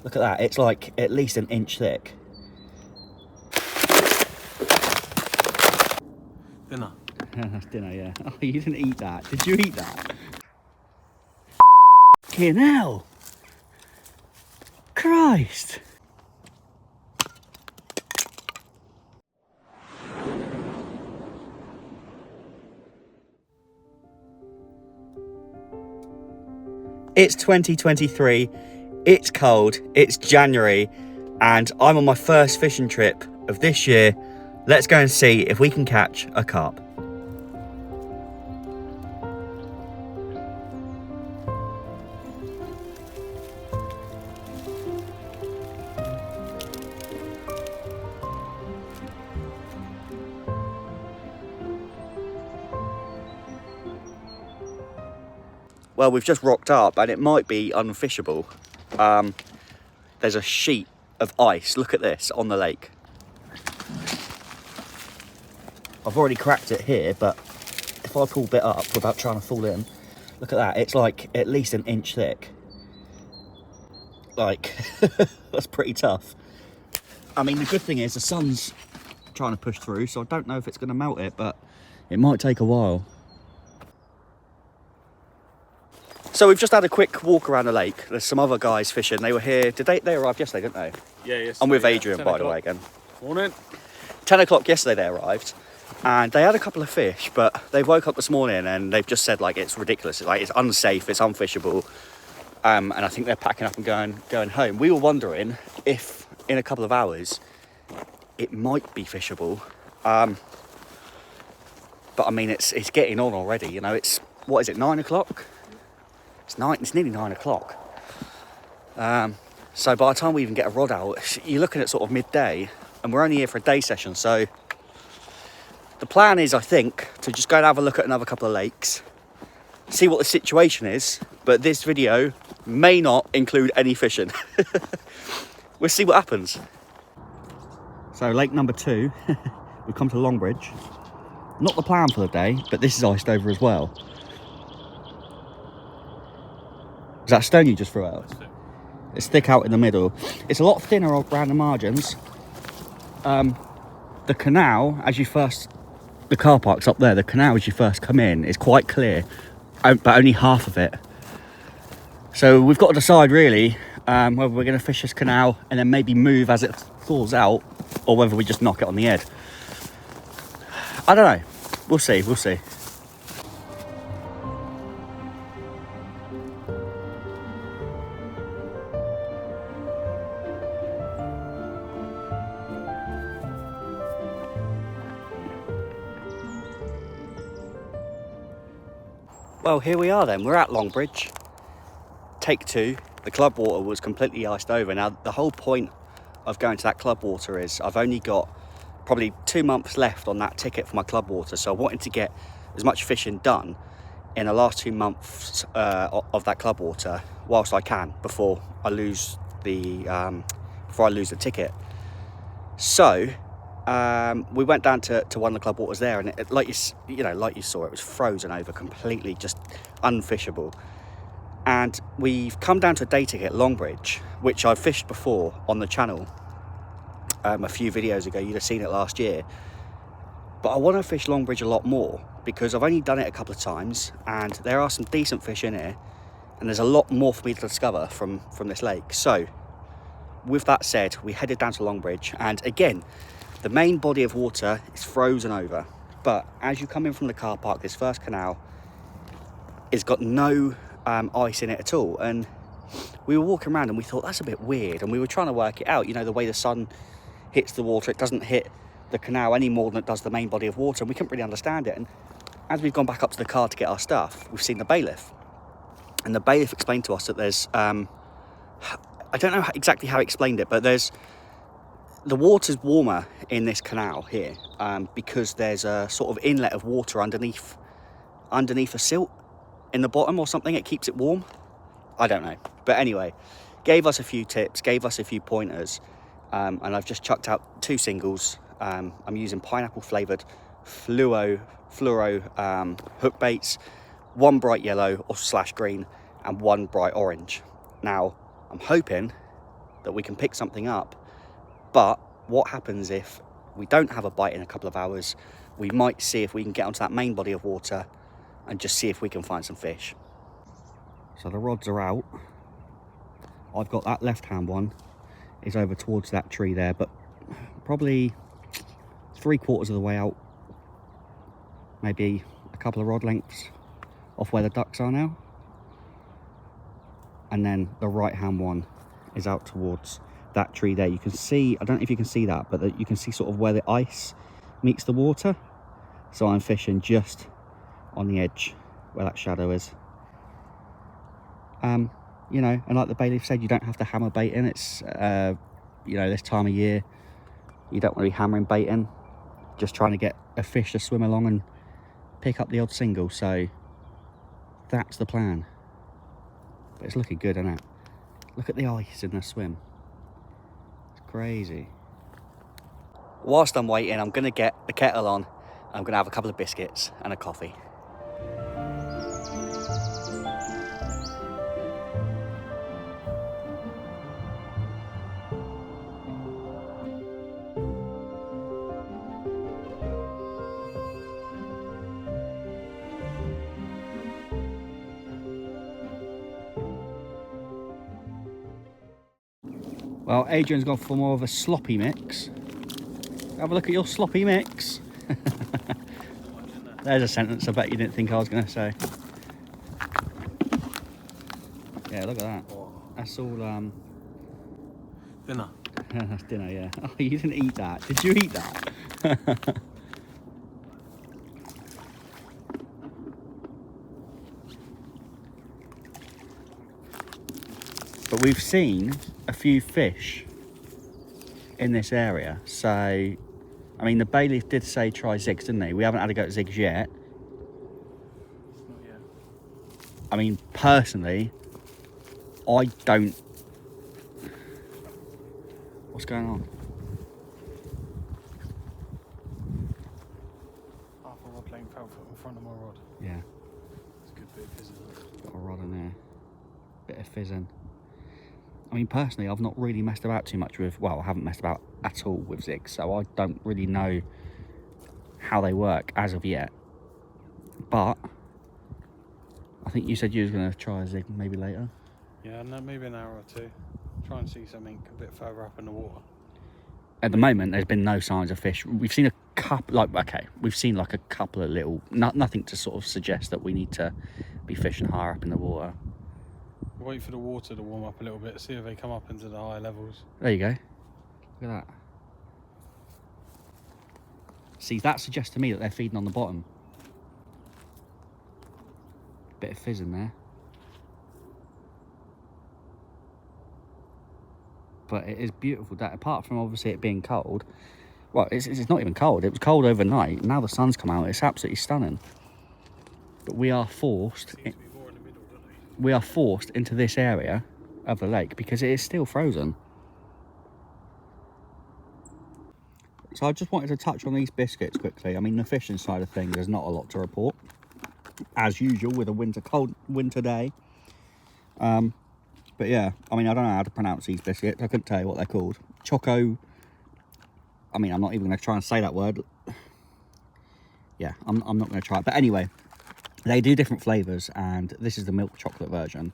Look at that, it's like at least an inch thick. Dinner. That's dinner, yeah. Oh, you didn't eat that. Did you eat that? Fucking hell. Christ. It's 2023, it's cold, it's January, and I'm on my first fishing trip of this year. Let's go and see if we can catch a carp. Well, we've just rocked up and it might be unfishable. There's a sheet of ice, look at this, on the lake. I've already cracked it here, but if I pull a bit up without trying to fall in, look at that, it's like at least an inch thick. Like, that's pretty tough. I mean, the good thing is the sun's trying to push through, so I don't know if it's going to melt it, but it might take a while. So we've just had a quick walk around the lake. There's some other guys fishing. They were here. They arrived yesterday, didn't they? Yeah, yesterday. I'm with Adrian, by the way, again. Morning. 10 o'clock yesterday they arrived. And they had a couple of fish, but they woke up this morning and they've just said, like, it's ridiculous. It's like, it's unsafe, it's unfishable. And I think they're packing up and going home. We were wondering if, in a couple of hours, it might be fishable. But, I mean, it's getting on already. You know, it's, what is it, 9 o'clock? It's nearly 9 o'clock. So by the time we even get a rod out, you're looking at sort of midday, and we're only here for a day session. So the plan is, I think, to just go and have a look at another couple of lakes, see what the situation is. But this video may not include any fishing. We'll see what happens. So lake number 2, we've come to Longbridge. Not the plan for the day, but this is iced over as well. Is that stone you just threw out? It's thick out in the middle. It's a lot thinner around the margins. The canal, the car park's up there. The canal as you first come in is quite clear, but only half of it. So we've got to decide really whether we're going to fish this canal and then maybe move as it thaws out, or whether we just knock it on the head. I don't know. We'll see. Well, here we are then. We're at Longbridge. Take 2. The club water was completely iced over. Now, the whole point of going to that club water is I've only got probably 2 months left on that ticket for my club water. So I wanted to get as much fishing done in the last 2 months of that club water whilst I can before I lose the ticket. So we went down to one of the club waters there, and like you saw, it was frozen over completely, just unfishable. And we've come down to a day ticket, Longbridge, which I've fished before on the channel a few videos ago. You'd have seen it last year. But I want to fish Longbridge a lot more because I've only done it a couple of times, and there are some decent fish in here, and there's a lot more for me to discover from this lake. So with that said, we headed down to Longbridge, and again, the main body of water is frozen over, but as you come in from the car park, this first canal has got no ice in it at all. And we were walking around and we thought, that's a bit weird, and we were trying to work it out. You know, the way the sun hits the water, it doesn't hit the canal any more than it does the main body of water, and we couldn't really understand it. And as we've gone back up to the car to get our stuff, we've seen the bailiff, and the bailiff explained to us that there's I don't know exactly how he explained it, but the water's warmer in this canal here because there's a sort of inlet of water underneath a silt in the bottom or something. It keeps it warm. I don't know. But anyway, gave us a few tips, gave us a few pointers, and I've just chucked out 2 singles. I'm using pineapple flavoured fluoro hook baits, 1 bright yellow or /green and 1 bright orange. Now, I'm hoping that we can pick something up. But what happens if we don't have a bite in a couple of hours? We might see if we can get onto that main body of water and just see if we can find some fish. So the rods are out. I've got that left hand one is over towards that tree there, but probably 3/4 of the way out, maybe a couple of rod lengths off where the ducks are now. And then the right hand one is out towards that tree there. You can see, I don't know if you can see that, but you can see sort of where the ice meets the water. So I'm fishing just on the edge where that shadow is. You know, and like the bailiff said, you don't have to hammer bait in. It's you know, this time of year you don't want to be hammering bait in, just trying to get a fish to swim along and pick up the odd single. So that's the plan. But it's looking good, isn't it? Look at the ice in the swim. It's crazy. Whilst I'm waiting, I'm going to get the kettle on. I'm going to have a couple of biscuits and a coffee. Well, Adrian's gone for more of a sloppy mix. Have a look at your sloppy mix. There's a sentence I bet you didn't think I was going to say. Yeah, look at that. That's all Dinner. That's dinner, yeah. Oh, you didn't eat that. Did you eat that? But we've seen a few fish in this area. So, I mean, the bailiff did say try zigs, didn't he? We haven't had a go at zigs yet. Not yet. I mean, personally, I don't... What's going on? Half a rod length out in front of my rod. Yeah. It's a good bit of fizzing. Got a rod in there. Bit of fizzing. I mean, personally, I've not really messed about too much with... Well, I haven't messed about at all with zigs, so I don't really know how they work as of yet. But I think you said you was going to try a zig maybe later. Yeah, no, maybe an hour or two. Try and see something a bit further up in the water. At the moment, there's been no signs of fish. We've seen a couple, like, okay, we've seen like a couple of little... nothing to sort of suggest that we need to be fishing higher up in the water. Wait for the water to warm up a little bit, see if they come up into the higher levels. There you go. Look at that. See, that suggests to me that they're feeding on the bottom. Bit of fizz in there. But it is beautiful that, apart from obviously it being cold. Well, it's not even cold. It was cold overnight. Now the sun's come out. It's absolutely stunning. But we are forced... We are forced into this area of the lake because it is still frozen. So I just wanted to touch on these biscuits quickly. I mean, the fishing side of things, there's not a lot to report. As usual with a cold winter day. But yeah, I mean, I don't know how to pronounce these biscuits. I couldn't tell you what they're called. Choco... I mean, I'm not even going to try and say that word. Yeah, I'm not going to try it. But anyway... They do different flavours, and this is the milk chocolate version,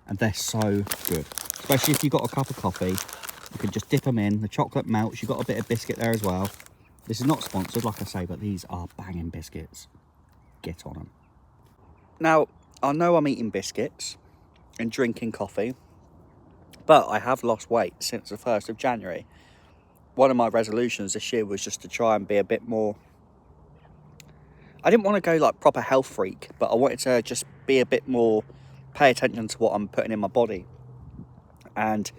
and they're so good. Especially if you've got a cup of coffee, you can just dip them in, the chocolate melts, you've got a bit of biscuit there as well. This is not sponsored, like I say, but these are banging biscuits. Get on them. Now, I know I'm eating biscuits and drinking coffee, but I have lost weight since the 1st of January. One of my resolutions this year was just to try and be a bit more... I didn't want to go like proper health freak, but I wanted to just be a bit more, pay attention to what I'm putting in my body. And,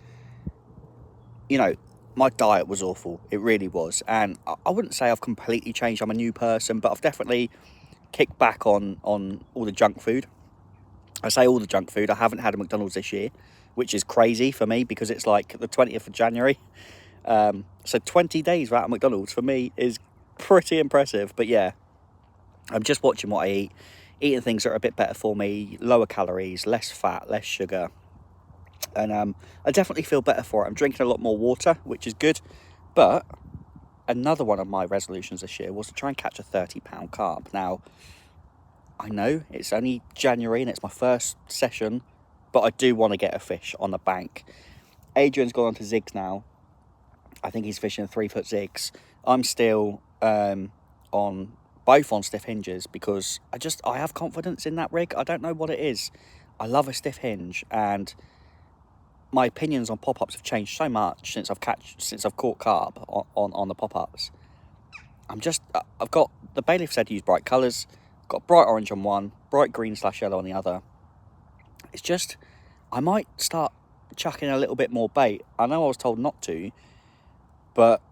you know, my diet was awful. It really was. And I wouldn't say I've completely changed. I'm a new person, but I've definitely kicked back on all the junk food. I say all the junk food. I haven't had a McDonald's this year, which is crazy for me because it's like the 20th of January. So 20 days without a McDonald's for me is pretty impressive. But yeah. I'm just watching what I eat, eating things that are a bit better for me, lower calories, less fat, less sugar. And I definitely feel better for it. I'm drinking a lot more water, which is good. But another one of my resolutions this year was to try and catch a 30-pound carp. Now, I know it's only January and it's my first session, but I do want to get a fish on the bank. Adrian's gone on to zigs now. I think he's fishing 3-foot zigs. I'm still on both on stiff hinges because I have confidence in that rig. I don't know what it is. I love a stiff hinge, and my opinions on pop-ups have changed so much since I've caught carp on the pop-ups. I've got the bailiff said use bright colours. Got bright orange on one, bright green/yellow on the other. It's just, I might start chucking a little bit more bait. I know I was told not to, but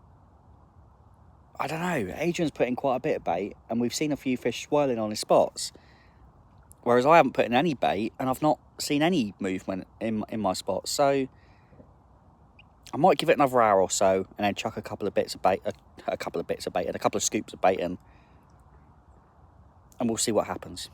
I don't know. Adrian's put in quite a bit of bait, and we've seen a few fish swirling on his spots. Whereas I haven't put in any bait, and I've not seen any movement in my spots. So I might give it another hour or so, and then chuck a couple of bits of bait, and a couple of scoops of bait in, and we'll see what happens.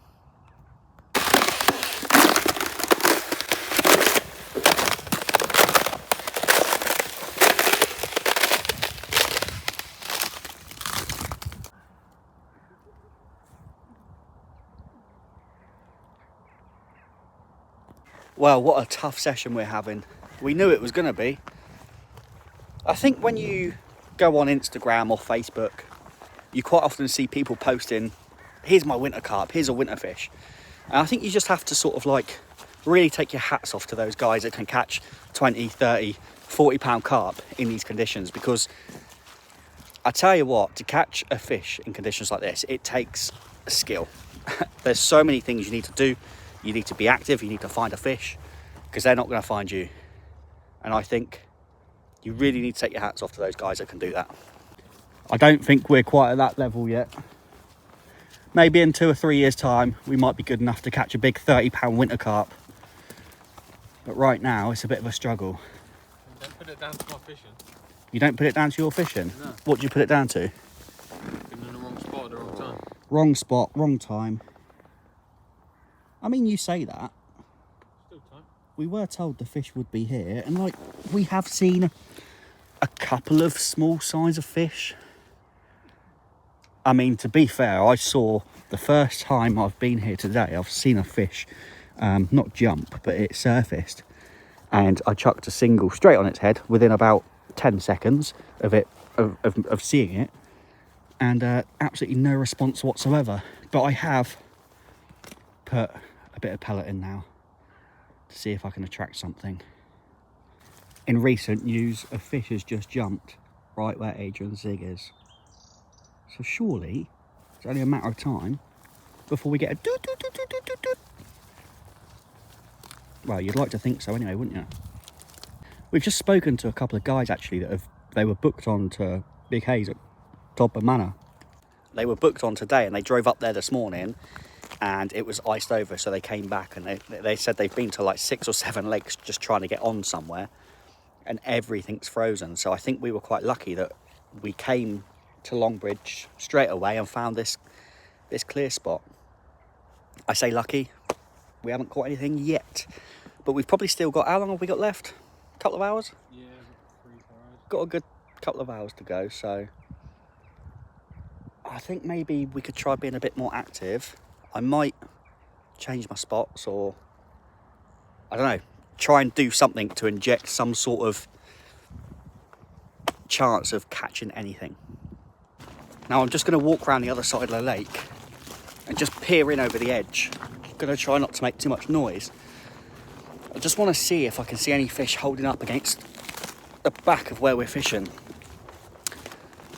Well, what a tough session we're having. We knew it was going to be. I think when you go on Instagram or Facebook, you quite often see people posting, here's my winter carp, here's a winter fish. And I think you just have to sort of like really take your hats off to those guys that can catch 20, 30, 40-pound carp in these conditions, because I tell you what, to catch a fish in conditions like this, it takes skill. There's so many things you need to do. You need to be active, you need to find a fish, because they're not going to find you. And I think you really need to take your hats off to those guys that can do that. I don't think we're quite at that level yet. Maybe in 2 or 3 years' time, we might be good enough to catch a big 30-pound winter carp. But right now, it's a bit of a struggle. Don't put it down to my fishing. You don't put it down to your fishing? No. What do you put it down to? Been in the wrong spot at the wrong time. Wrong spot, wrong time. I mean, you say that. Still time. We were told the fish would be here, and like, we have seen a couple of small size of fish. I mean, to be fair, I saw the first time I've been here today, I've seen a fish, not jump, but it surfaced, and I chucked a single straight on its head within about 10 seconds of seeing it, and absolutely no response whatsoever. But I have put a bit of pellet in now to see if I can attract something. In recent news, a fish has just jumped right where Adrian's zig is. So surely it's only a matter of time before we get a doot doot doot doot doot doot doot. Well, you'd like to think so anyway, wouldn't you? We've just spoken to a couple of guys actually that they were booked on to Big Hayes at Todburn Manor. They were booked on today and they drove up there this morning, and it was iced over, so they came back, and they said they've been to like 6 or 7 lakes just trying to get on somewhere, and everything's frozen. So I think we were quite lucky that we came to Longbridge straight away and found this clear spot. I say lucky, we haven't caught anything yet, but we've probably still got, how long have we got left? A couple of hours? Yeah, 3 or 4 hours. Got a good couple of hours to go, so I think maybe we could try being a bit more active. I might change my spots, or I don't know, try and do something to inject some sort of chance of catching anything. Now I'm just going to walk around the other side of the lake and just peer in over the edge. I'm going to try not to make too much noise. I just want to see if I can see any fish holding up against the back of where we're fishing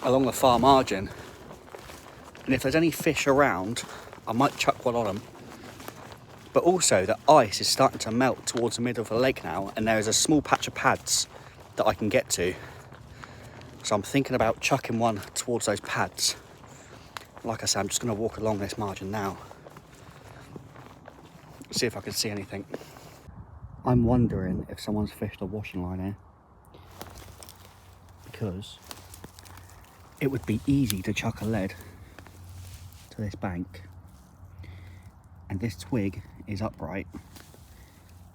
along the far margin. And if there's any fish around, I might chuck one on them. But also, the ice is starting to melt towards the middle of the lake now, and there is a small patch of pads that I can get to. So I'm thinking about chucking one towards those pads. Like I said, I'm just going to walk along this margin now, see if I can see anything. I'm wondering if someone's fished a washing line here, because it would be easy to chuck a lead to this bank, and this twig is upright,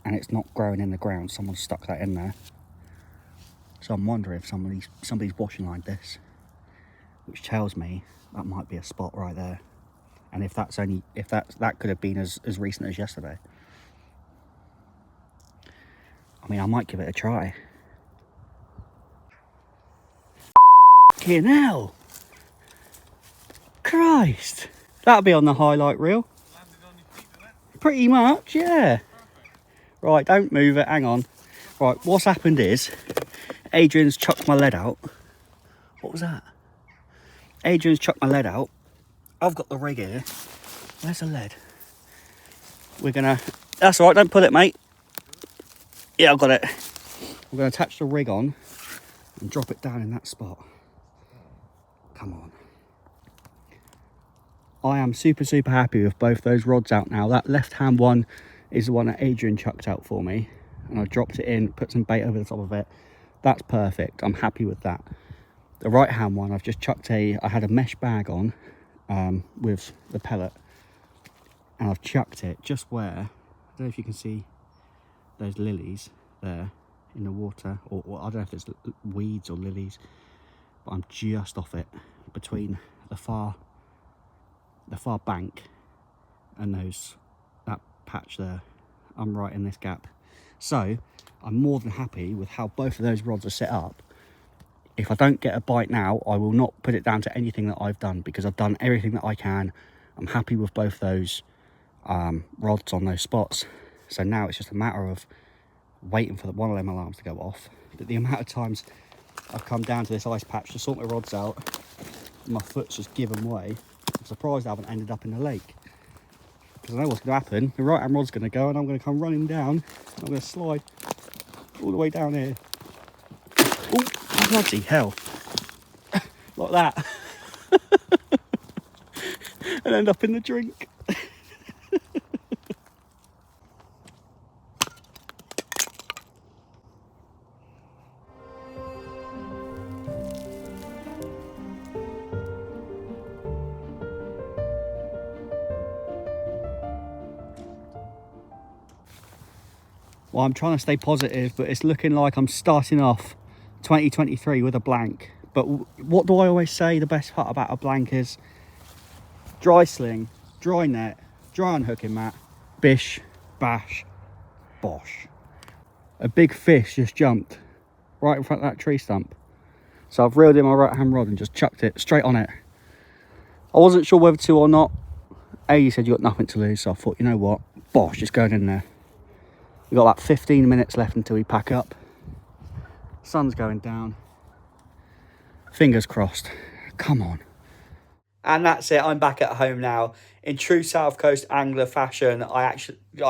and it's not growing in the ground. Someone stuck that in there. So I'm wondering if somebody's washing lined this, which tells me that might be a spot right there. And if that could have been as recent as yesterday. I mean, I might give it a try. Fucking hell! Christ! That'll be on the highlight reel. Pretty much, yeah. Right, don't move it, hang on. Right, what's happened is, Adrian's chucked my lead out. What was that? Adrian's chucked my lead out. I've got the rig here. Where's the lead? We're gonna... That's all right, don't pull it, mate. Yeah, I've got it. We're gonna attach the rig on and drop it down in that spot. Come on. I am super happy with both those rods out now. That left-hand one is the one that Adrian chucked out for me. And I dropped it in, put some bait over the top of it. That's perfect. I'm happy with that. The right-hand one, I've just chucked I had a mesh bag on with the pellet. And I've chucked it just where, I don't know if you can see those lilies there in the water. Or I don't know if it's weeds or lilies. But I'm just off it between the far bank and that patch there. I'm right in this gap. So I'm more than happy with how both of those rods are set up. If I don't get a bite now, I will not put it down to anything that I've done, because I've done everything that I can. I'm happy with both those rods on those spots. So now it's just a matter of waiting for one of them alarms to go off. But the amount of times I've come down to this ice patch to sort my rods out, and my foot's just given way, I'm surprised I haven't ended up in the lake. Because I know what's going to happen. The right hand rod's going to go, and I'm going to come running down. I'm going to slide all the way down here. Oh, bloody hell. Like that. And end up in the drink. Well, I'm trying to stay positive, but it's looking like I'm starting off 2023 with a blank. But what do I always say? The best part about a blank is dry sling, dry net, dry unhooking mat, bish, bash, bosh. A big fish just jumped right in front of that tree stump. So I've reeled in my right hand rod and just chucked it straight on it. I wasn't sure whether to or not. You said you got nothing to lose, so I thought, you know what, bosh, just going in there. We've got about 15 minutes left until we pack up. Sun's going down. Fingers crossed. Come on. And that's it. I'm back at home now. In true South Coast angler fashion, I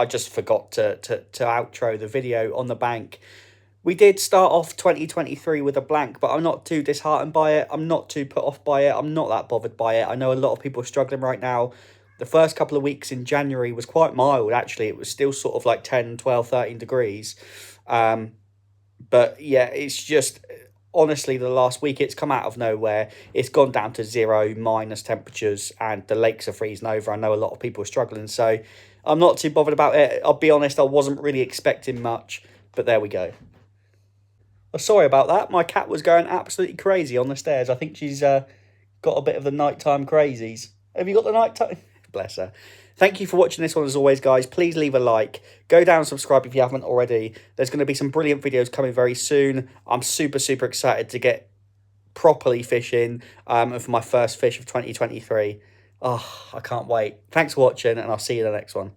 just forgot to outro the video on the bank. We did start off 2023 with a blank, but I'm not too disheartened by it. I'm not too put off by it. I'm not that bothered by it. I know a lot of people are struggling right now. The first couple of weeks in January was quite mild, actually. It was still sort of like 10, 12, 13 degrees. But yeah, it's just, honestly, the last week it's come out of nowhere. It's gone down to 0, minus temperatures, and the lakes are freezing over. I know a lot of people are struggling, so I'm not too bothered about it. I'll be honest, I wasn't really expecting much, but there we go. Oh, sorry about that. My cat was going absolutely crazy on the stairs. I think she's got a bit of the nighttime crazies. Have you got the nighttime? Bless her. Thank you for watching this one as always, guys. Please leave a like. Go down and subscribe if you haven't already. There's going to be some brilliant videos coming very soon. I'm super excited to get properly fishing and for my first fish of 2023. Oh, I can't wait. Thanks for watching, and I'll see you in the next one.